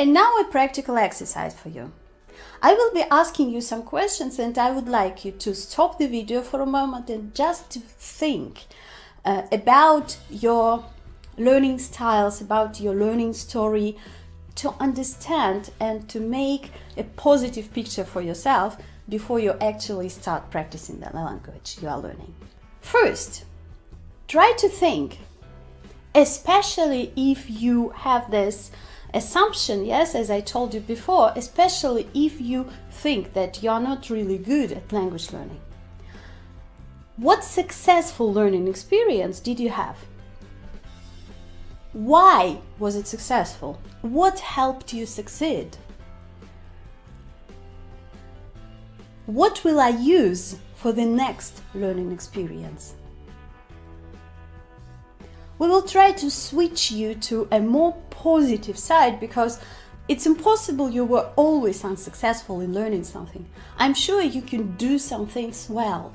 And now a practical exercise for you. I will be asking you some questions, and I would like you to stop the video for a moment and just to think about your learning styles, about your learning story, to understand and to make a positive picture for yourself before you actually start practicing the language you are learning. First, try to think, especially if you have this assumption, yes, as I told you before, especially if you think that you are not really good at language learning. What successful learning experience did you have? Why was it successful? What helped you succeed? What will I use for the next learning experience? We will try to switch you to a more positive side, because it's impossible you were always unsuccessful in learning something. I'm sure you can do some things well.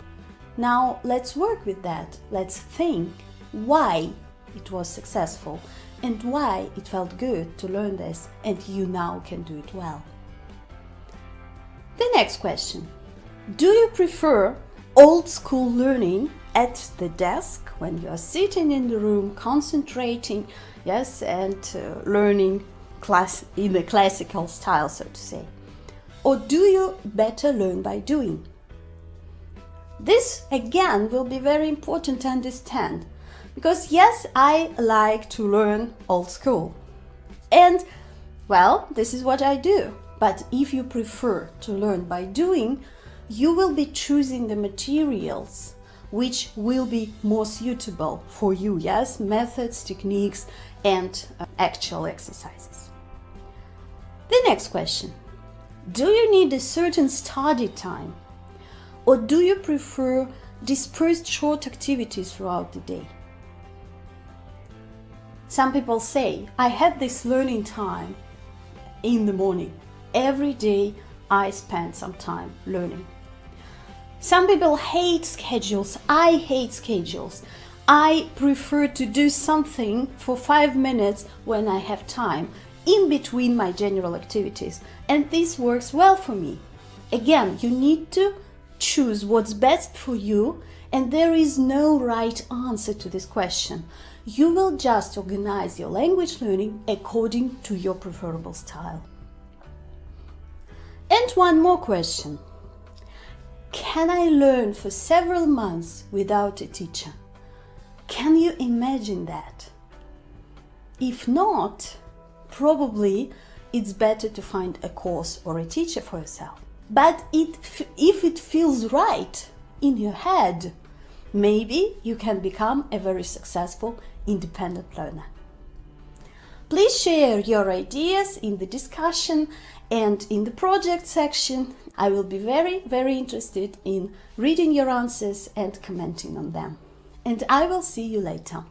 Now let's work with that. Let's think why it was successful and why it felt good to learn this, and you now can do it well. The next question. Do you prefer old school learning at the desk when you are sitting in the room concentrating, yes, and learning in the classical style, so to say? Or do you better learn by doing? This again will be very important to understand, because yes, I like to learn old school, and well, this is what I do. But if you prefer to learn by doing, you will be choosing the materials which will be more suitable for you, yes, methods, techniques, and actual exercises. The next question. Do you need a certain study time, or do you prefer dispersed short activities throughout the day? Some people say, I had this learning time in the morning. Every day I spend some time learning. Some people hate schedules. I hate schedules. I prefer to do something for 5 minutes when I have time in between my general activities, and this works well for me. Again, you need to choose what's best for you, and there is no right answer to this question. You will just organize your language learning according to your preferable style. And one more question. Can I learn for several months without a teacher? Can you imagine that? If not, probably it's better to find a course or a teacher for yourself. But if it feels right in your head, maybe you can become a very successful independent learner. Please share your ideas in the discussion and in the project section. I will be very, very interested in reading your answers and commenting on them. And I will see you later.